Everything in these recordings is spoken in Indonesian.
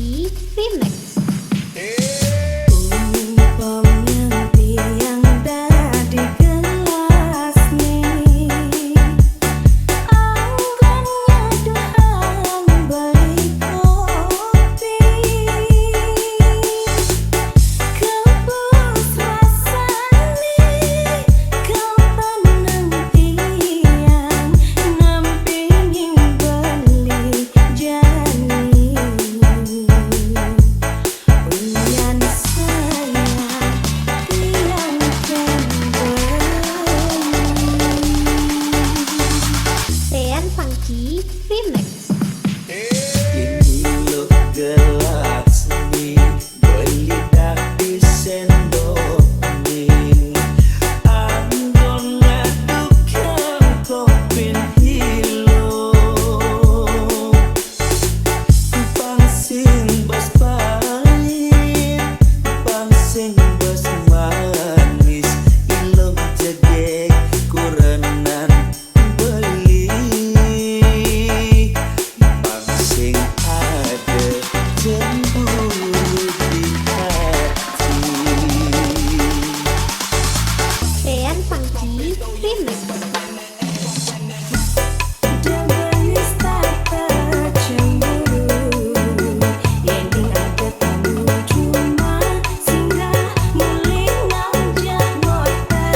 Funky Remix. Umpamanya tiang di gelas nih, anggonnya doang beli kopi, kebus rasane kapan tiang nampingin beli jani. Uyan sayang tiang Sean Funky Remix. Ini lo gelas nih, beli dah di sendok nih. Anggon ngadukkan kopin hilo, pangsing bas pahit, pangsing bas manis. Ilok jegek kurenan beli, pangsing ada cemburu di hati. Sean Funky Remix. Jabanis tak cemburu, yang ada tamu cuma singgah muling ngajak ngota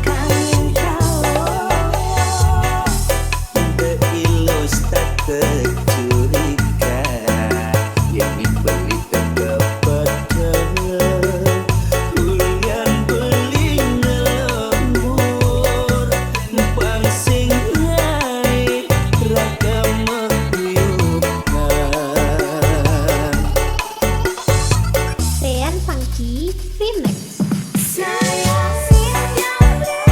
kangen kau. Beilus tak kecuriga, yang dibeli tak kepedean. Ulian beli ngelembur, pangsing naik ragam menghiupkan. Sean Funky Remix. Sayang nyamre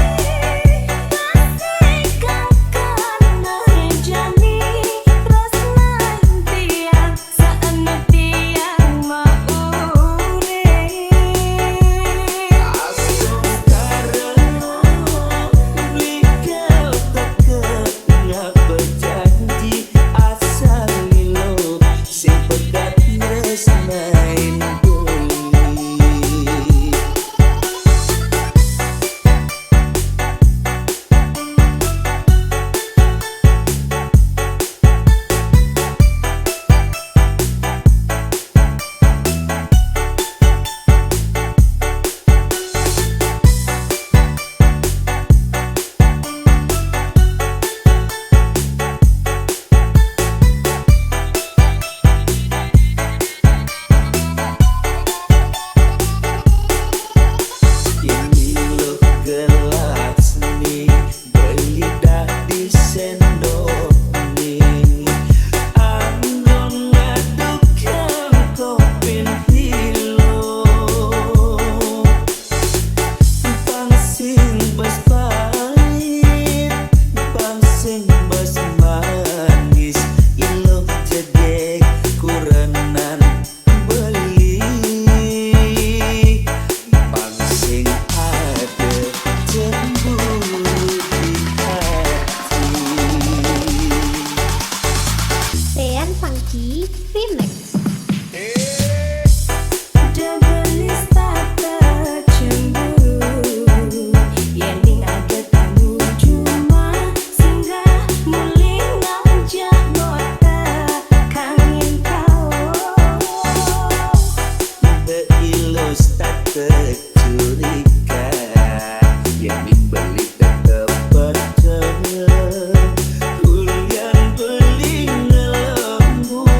kasih kau karena jani rasnan tiang saena tiang maure. Asal karena beliau tak kena berjanji, asal lilo sing pegat resnain beli. Ini lo gelas nih, beli dah di sendok nih. Anggon ngadukkan kopin hilo, pangsing bas pahit, pangsing bas manis. Ilok jedek kurenan beli, pangsing ada cemburu di hati. Sean Funky Remix. Jabanis tak cemburu, yang ada tamu cuma singgah muling ngajak ngota kangen kau. Beilus tak kecuriga, yang dibeli tak kepedean. Ulian beli ngelembur,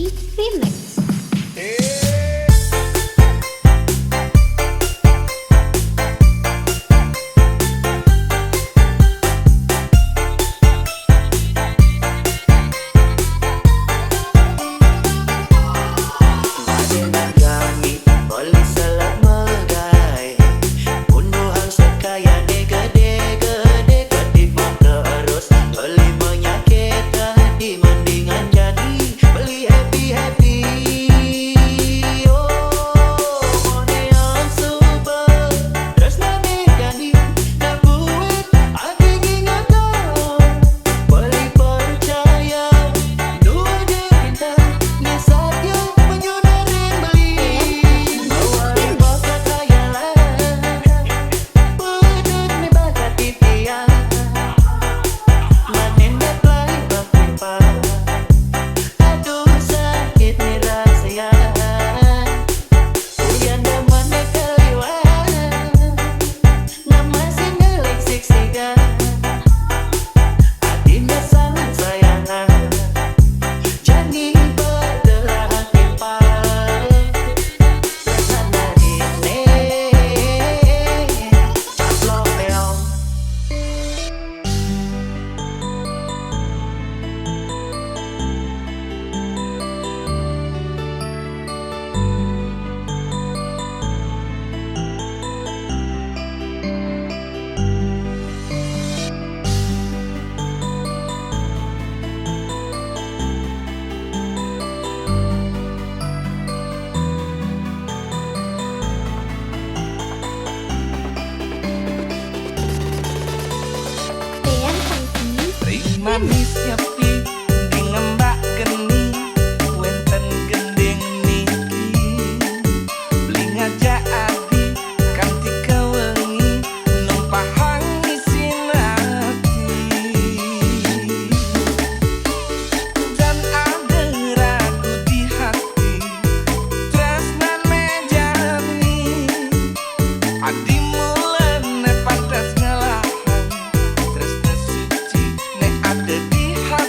Remix. Kami boleh salah megai Unduhan sekaya gede-gede Ketipuk terus beli menyakit hati Mendingan jadi beli happy-happy Oh, mone yang super Terus nanti jadi tak buat hati ingat kau Beli percaya dua cinta Nisat yang menyudarin beli Awal bakat khayalan Pedut ni bakat titian Manin daplay bakumpa Aduh sakit ni rasaan Uyan daman ni kaliwan Namasin ngelik siksikan Hatinya sangat sayangan Jangan berdelah timpal Rasana ini Caplok meong Sean Funky Ring manis nyepi di ngembak geni wenten gending niki beli ngajak adi kanthi kewengi numpahang isin hati dan ada ragu di hati tresnane jani adi mulane pantas ngelahan tresna suci nek ada di hati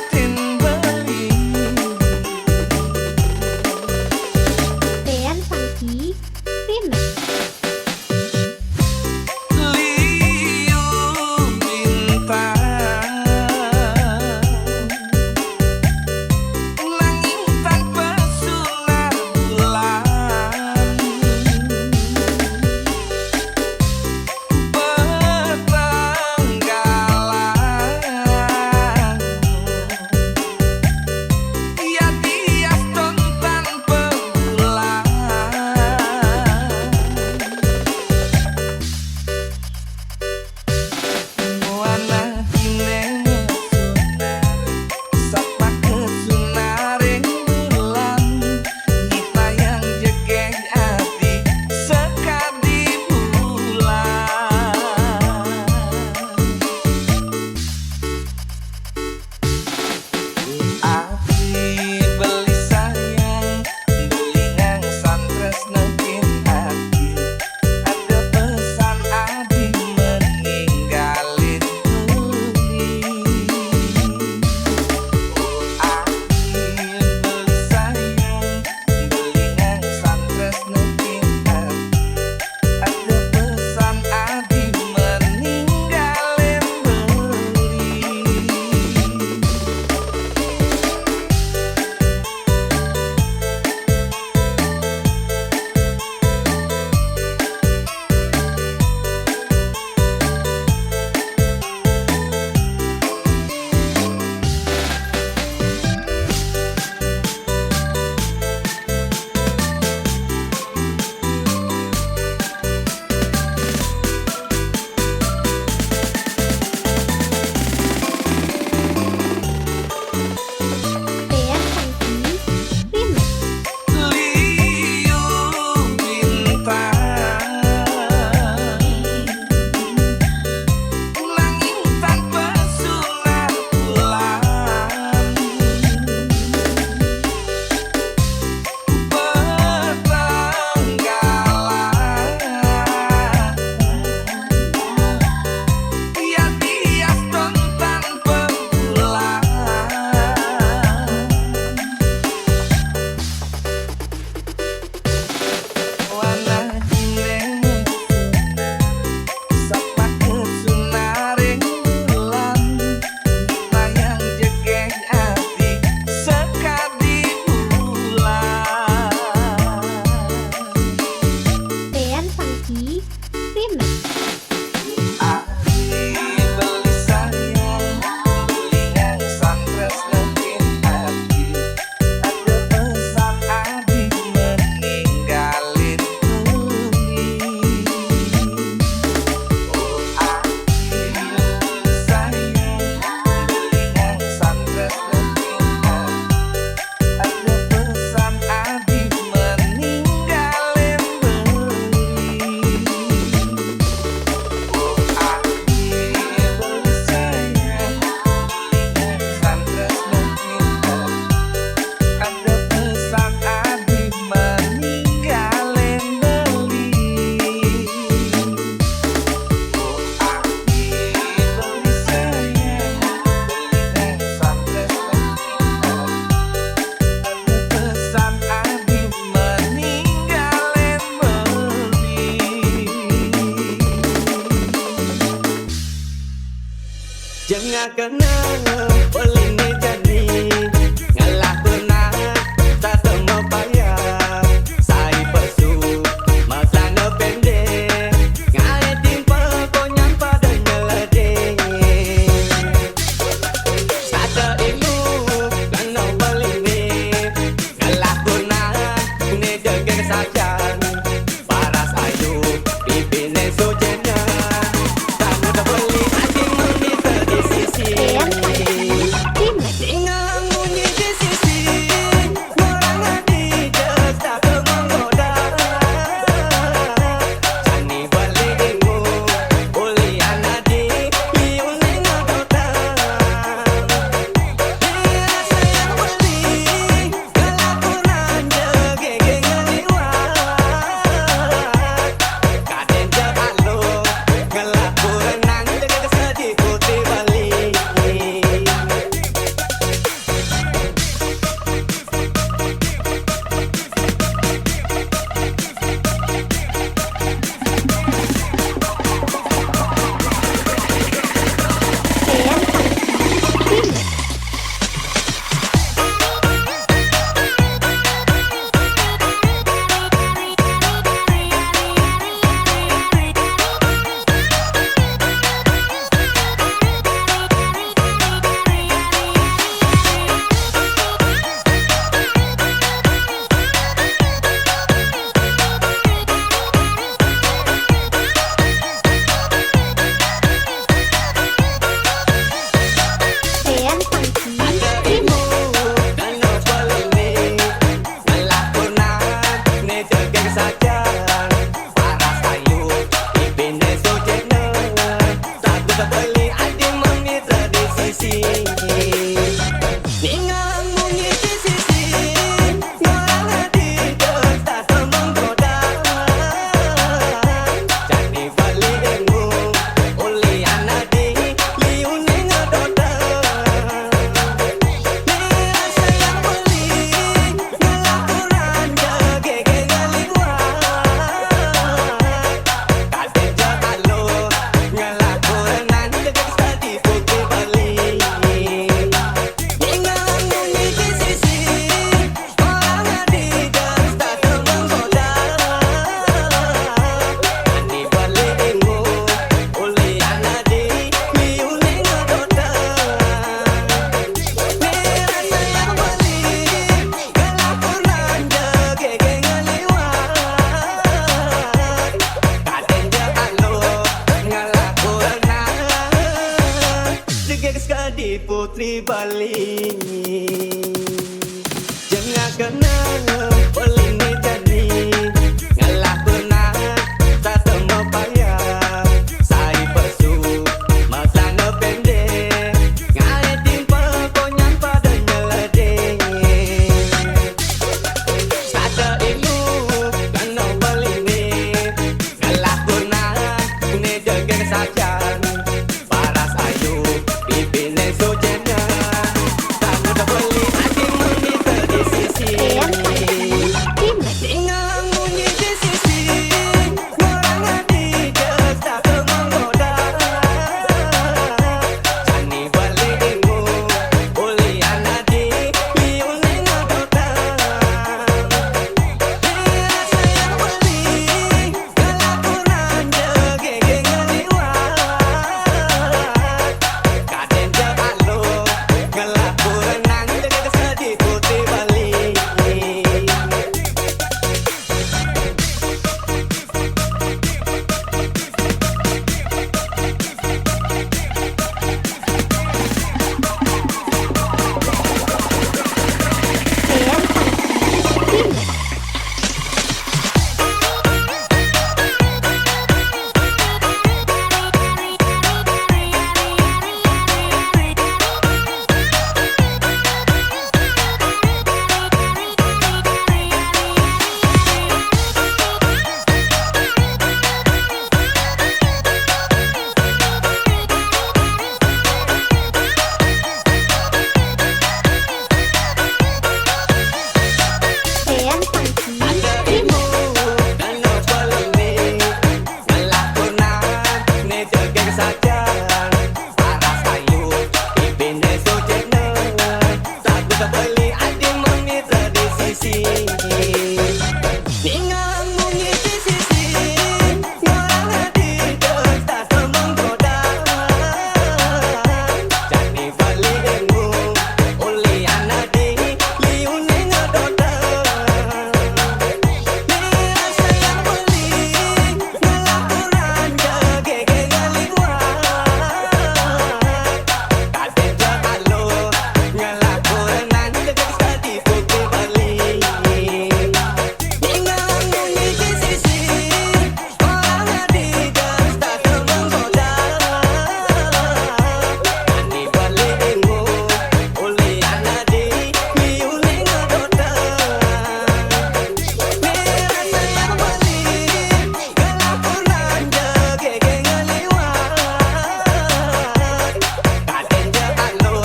Jangan kenal pelini jani ngalah pernah tak semua payah saya pesu masana pendek ngai timpa konyan pada nyeledek kata ibu lano pelini ngalah pernah ini jengkel saja paras ayu pipine sojena kamu tak beli hati menita di sisi tinggal bunyi di sisi orang hati tak menggoda Jani balimu uli anadi liu nengah kota dia sayang beli kelakuran jegege ngeliwat kaden jahalo ngelakuran nang jegege sedih putih Bali Dean Pangki ibu lano pelini ngalah pernah ini jengkel saja paras ayu pipine sojena satu tak beli adik menitra di sisi tinggal bunyi di sisi orang hati tak menggoda Jani balimu uli anadi liu nengah kota dia sayang beli ngelakuran jegege ngeliwat kaden jahalo ngelakuran nang jegege sedih putih Bali tinggal bunyi di sisi orang hati tak menggoda Jani balimu uli anadi liu nengah kota dia sayang beli kelakuran jegege ngeliwat kaden jahalo ngelakuran nang jegege sedih putri Bali jangan kenal pelini jani ngalah pernah tak semua payah saya pesu masana pendek ngai timpa konyan pada nyeledek kata ibu lano pelini ngalah pernah ini jengkel saja paras ayu pipine sojena kamu tak beli hati menita di sisi sisi Ningang munyi di sisi Ngorang hati tak semang goda Jani balimu Uli anadi Liuni ngedoda Nira sayang beli Ngelakuran jagege ngaliwat Kasih jahalo Ngelakuran jagege di putih Bali Ningang munyi di sisi Orang hati tak semang goda Jani balimu Uli anadi Liuni ngedoda Nira sayang beli Ngelakuran jagege ngaliwat Kaden jahalo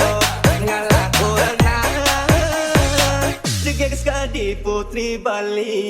Ngelakuran jagege di putri Bali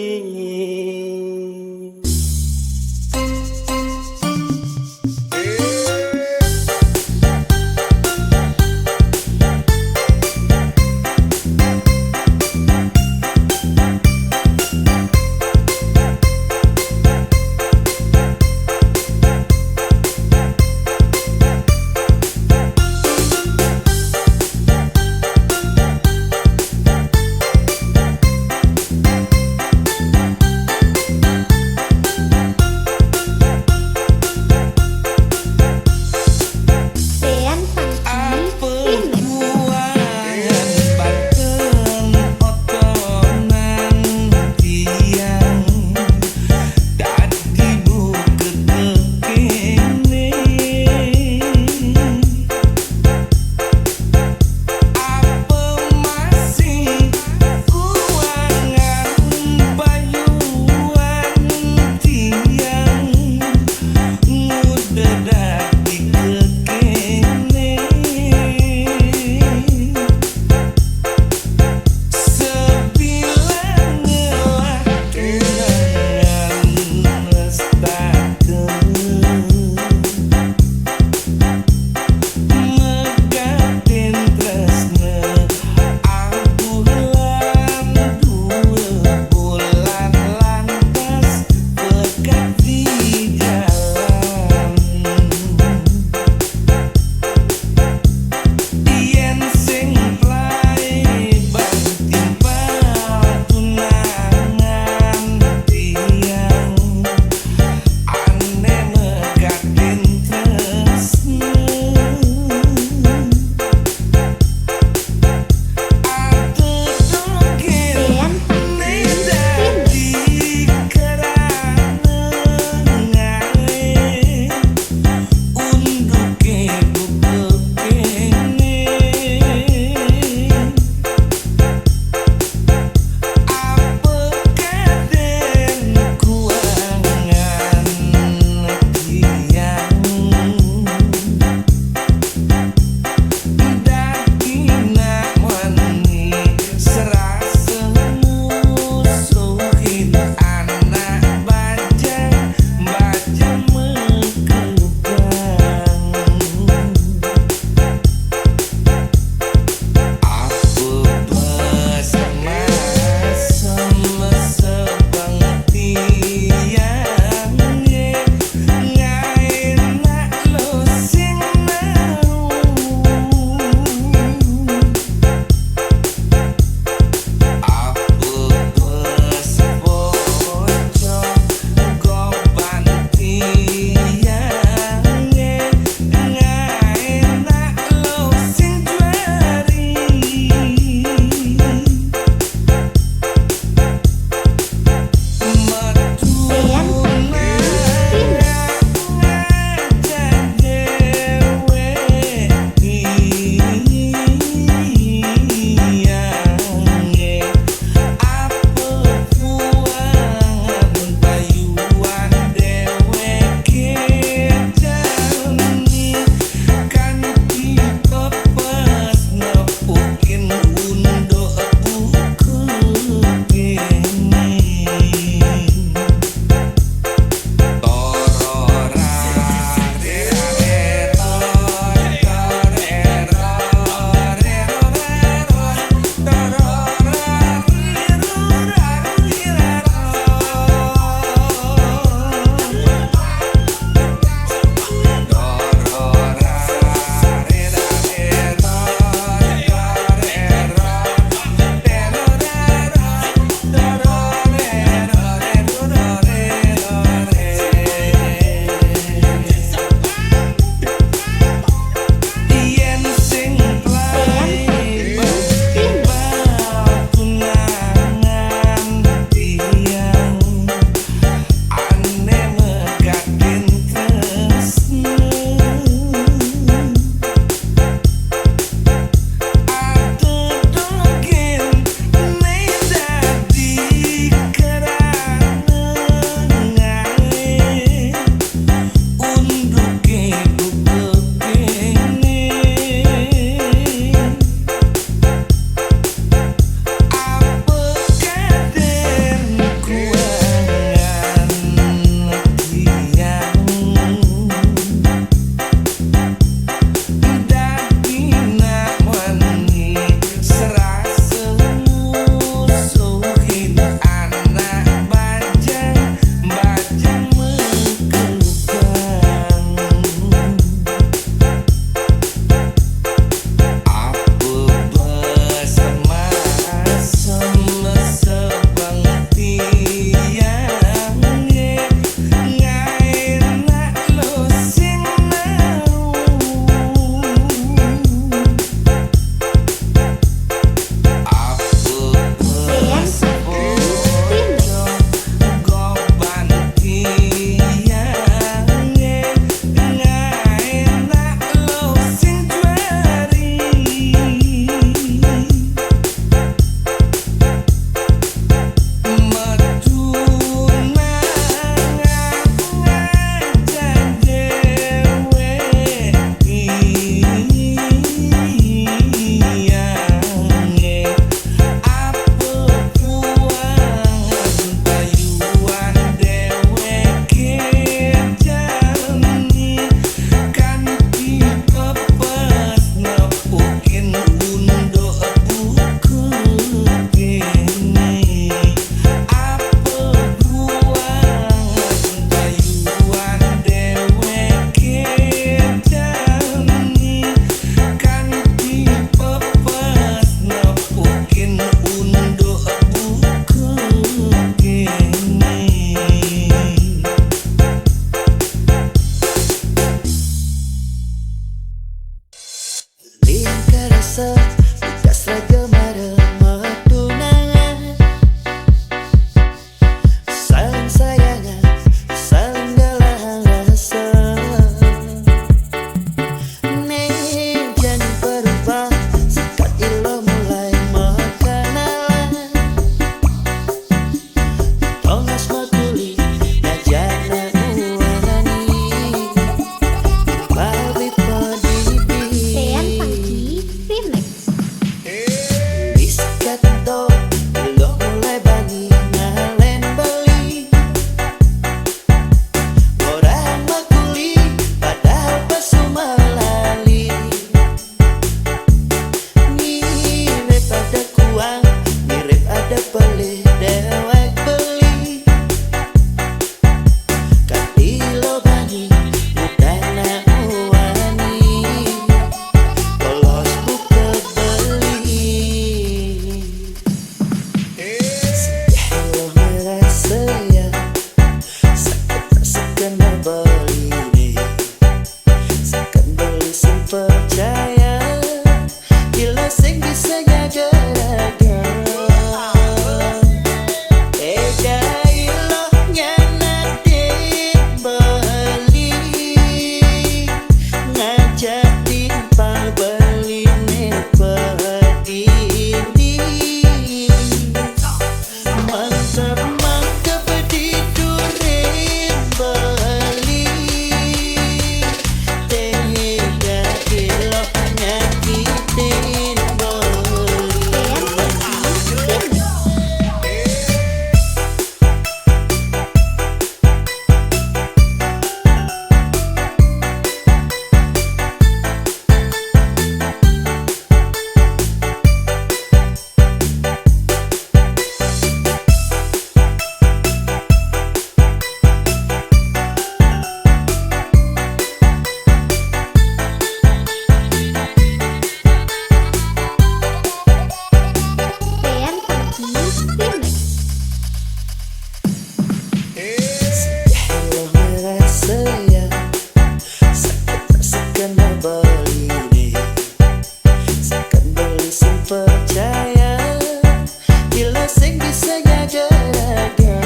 sing bisa jaga-jaga.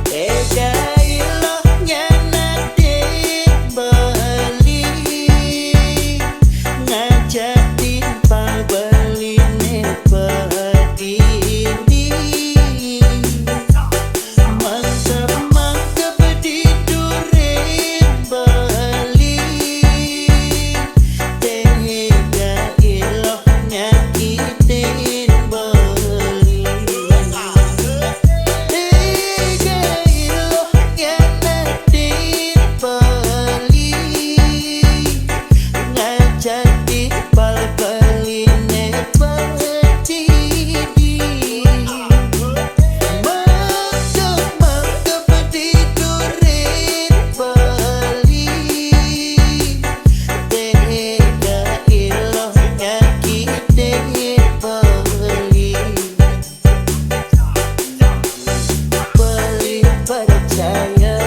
Ejai loh nyana di Bali, ngajak timpal Bali ne pedini. Mantap-mantap di durin Bali, tega iloh nyakitin Bali. Tega iloh nyanatin Bali, ngajak timpal Bali ne pedini. Mantap-mantap di durin Bali, tega iloh nyakitin Bali. Bali percaya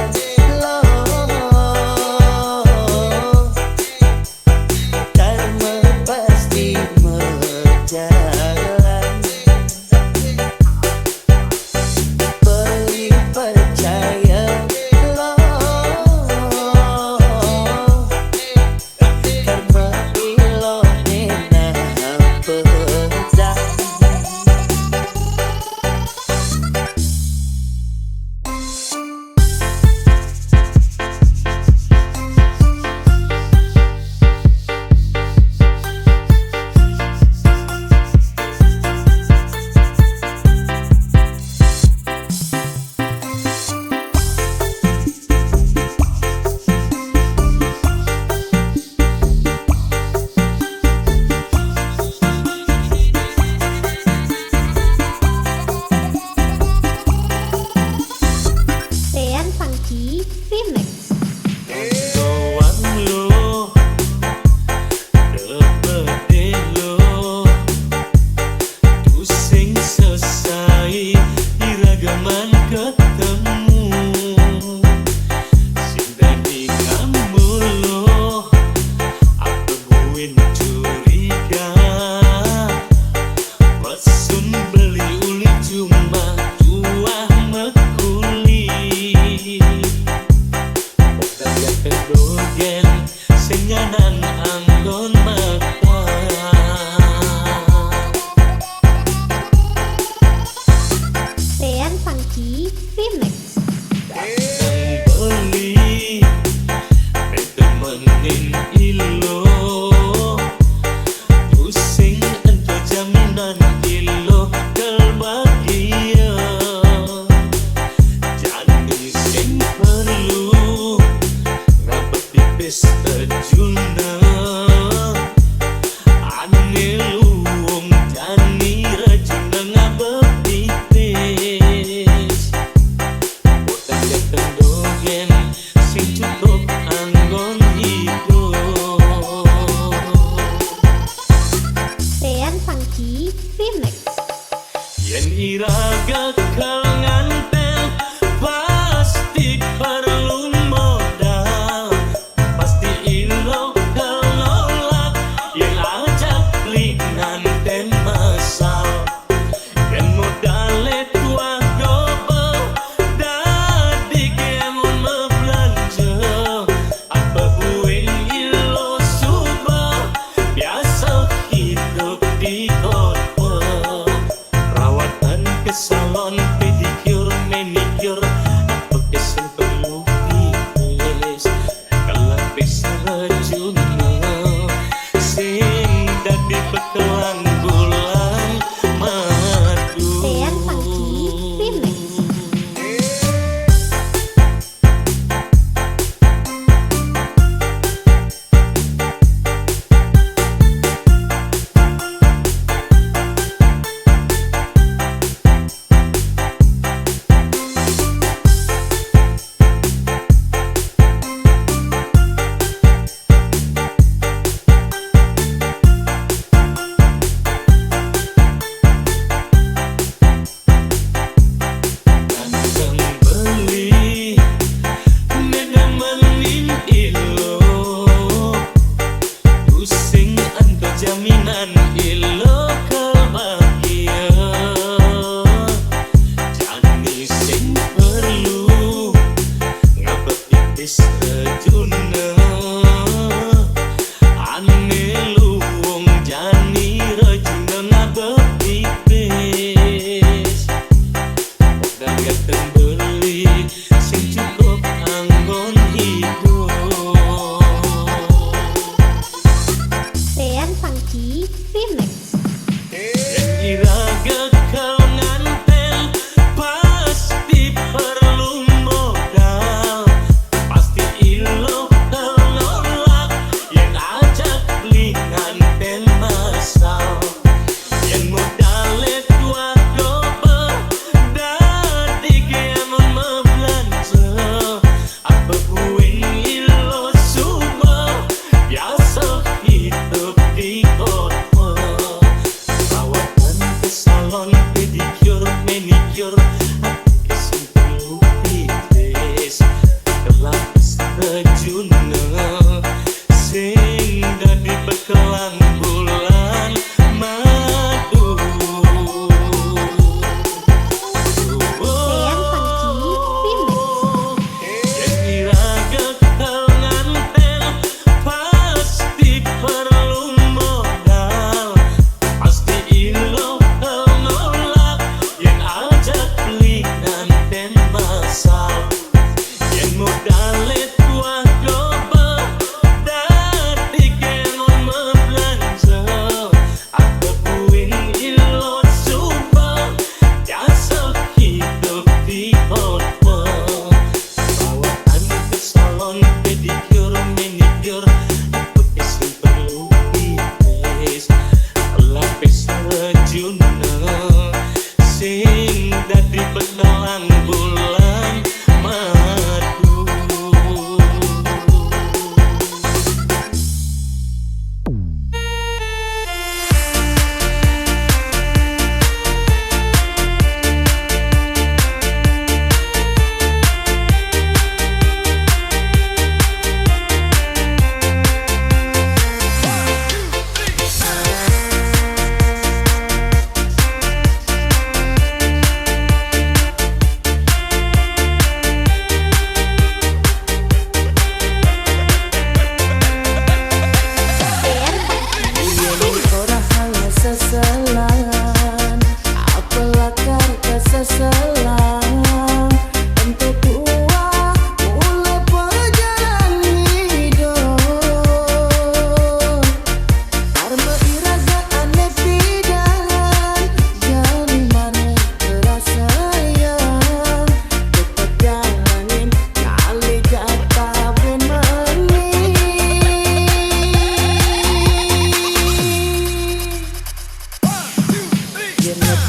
loh, karma pasti berjalan. Bali percaya loh, karma iloh nena pedang. Tean Funky Remix. Doang lo, depede lo, pusing selesai iragaman ketemu. Sindah di kamu lo, apa buin curiga, pesun beli uli cuma tuah mekuli. Kaya kedogen senyanan anggon mata. Tean Funky Remix. Beli temenin ilo, pusing ento jaminan ilo kelbahagia. Janji sing perlu rapat di pesta juna, ane luwung jani rajuna ngabetitis. Botak jateng dogen sing cukup anggon hidup. Tean Funky Remix. Yen iraga kal ngantel pasti perlu modal, pasti ilo kal nolak yen ajak li nganten masal. Yen modale tua double dadi kemo belanja, apa buing ilo suba biasa hidup di kota. Rawatan ke salon pedi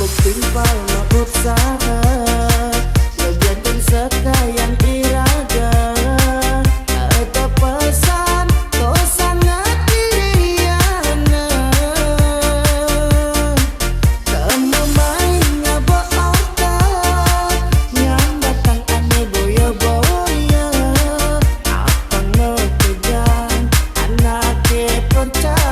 timpal no usaha Lebihan dan sekalian iraga Ada pesan kau sangat diriana Kamu main ngabok otak Yang datang aneh boya-boya Apa ngekejan anak percaya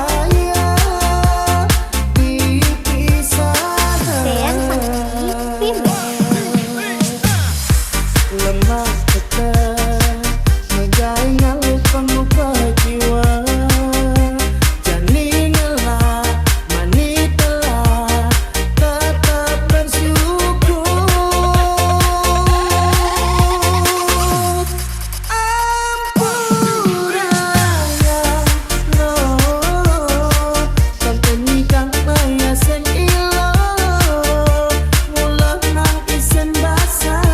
Lemah tetap Ngegai ngalu pengupa jiwa Jani ngelah Mani telah Tetap bersyukur Ampuraya no Tanteni kang maya sen ilo Mulah nang isen basah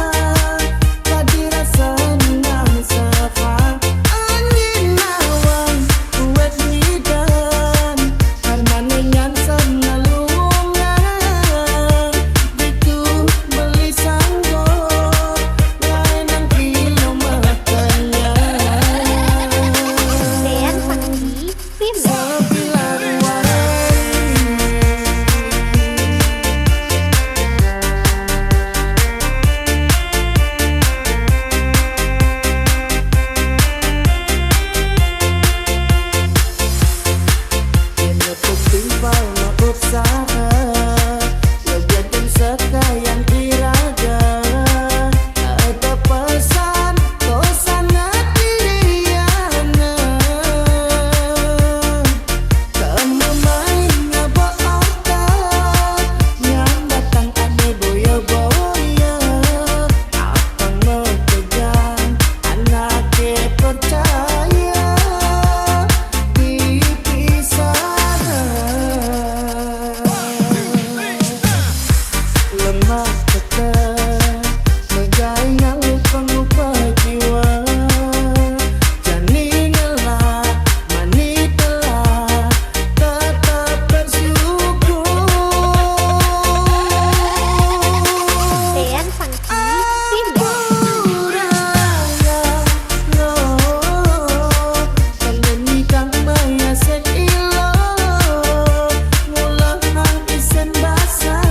Lemah tetap Ngegai ngalu pengupa jiwa Jani ngelah Mani telah Tetap bersyukur Dean Funky Remix. Ampuraya no Tanteni kang maya sen ilo Mulah nang isen basah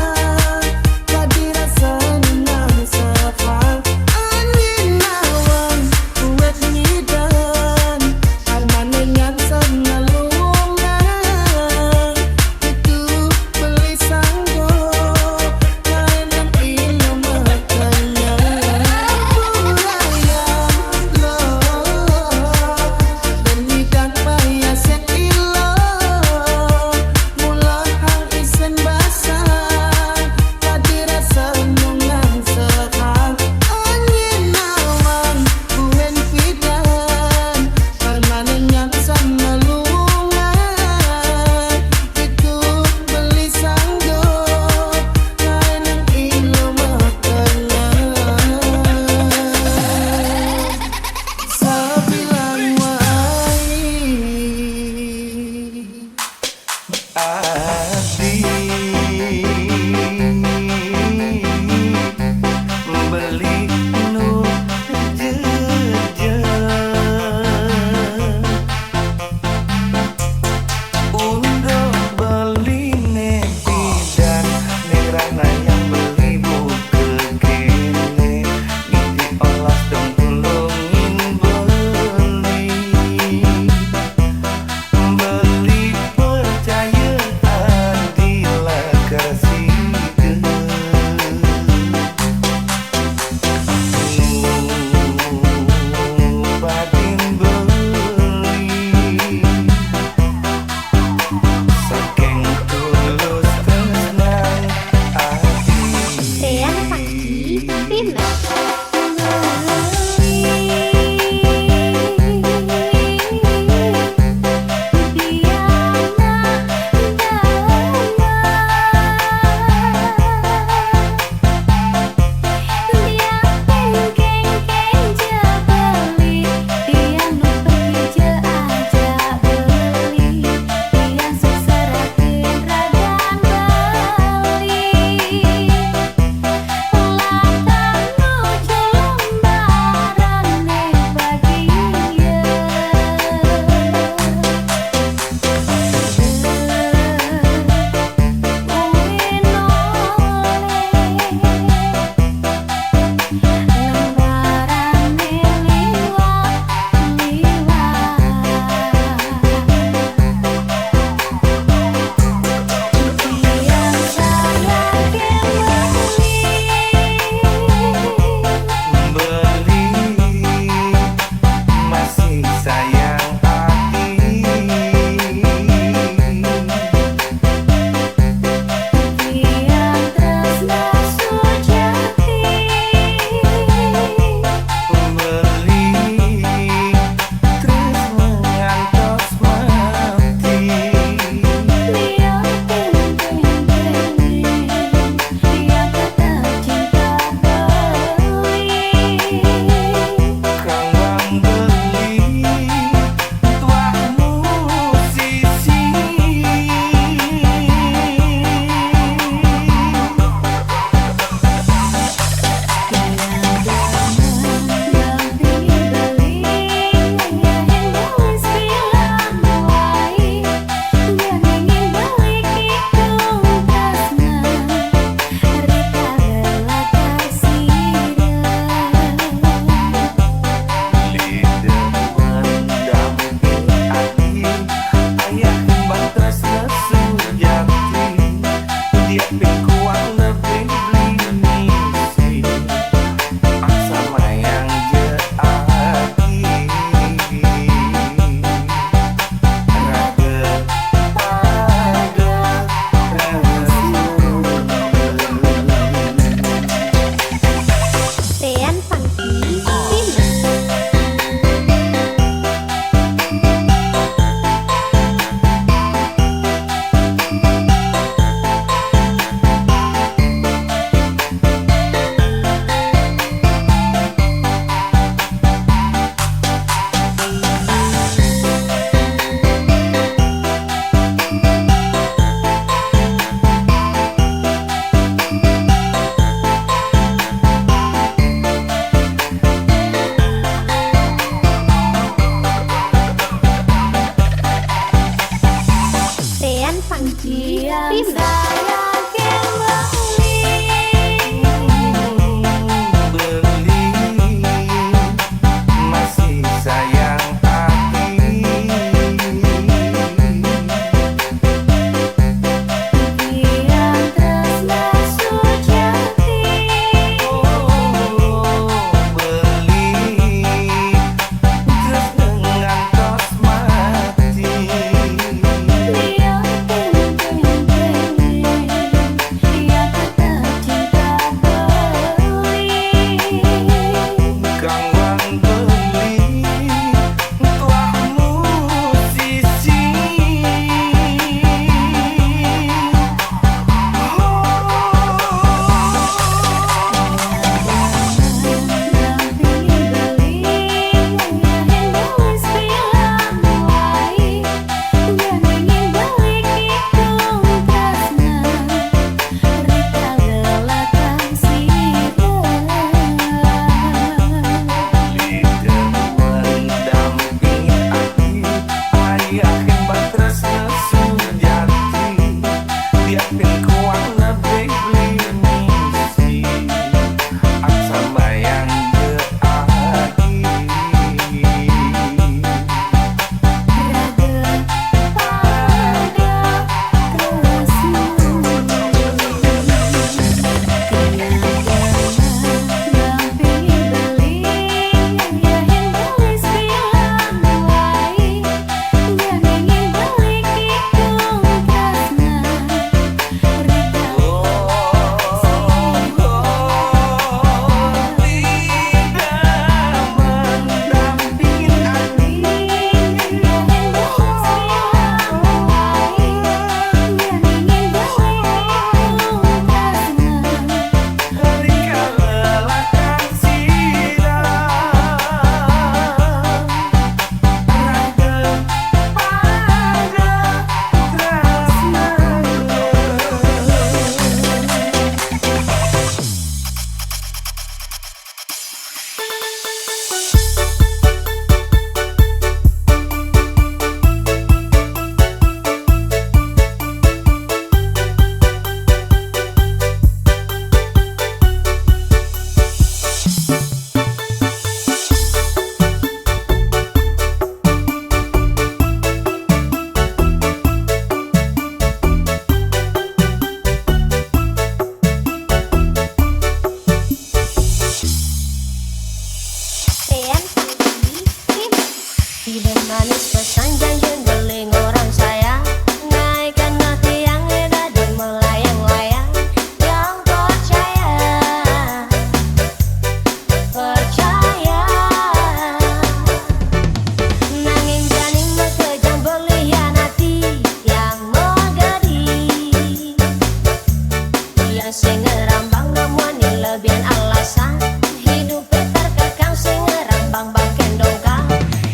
ngerambang namun lebihan alasan hidup terkekang sing ngerambang bagian dongkang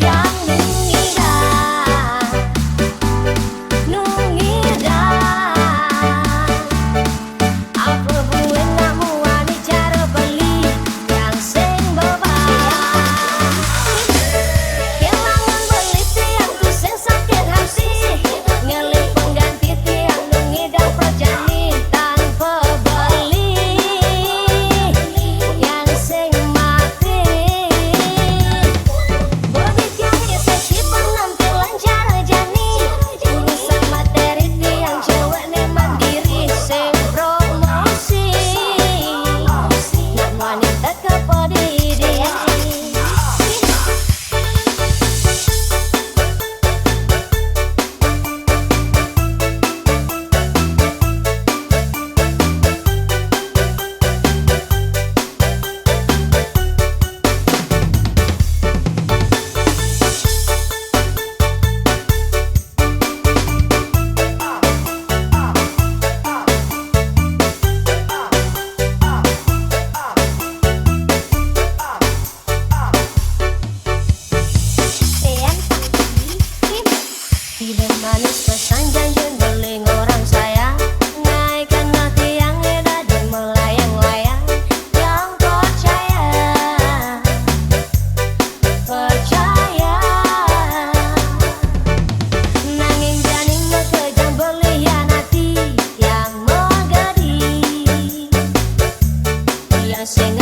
yang nungida apa buat kamu wani cara beli yang sing bebayar kelangan beli tiang tu sing sakit hati ngelih pengganti tiang nungida perjani tanpa beli yang sing mati berbicara sesi penampilan cara jani urusan materi tiang cewek ne mandiri sing promosi nak wanita kepedidian tidak manis pesan janji beling orang saya naikkan hati yang edah dan melayang-layang yang percaya nanging janing mekejang belian hati yang menggadi yang sing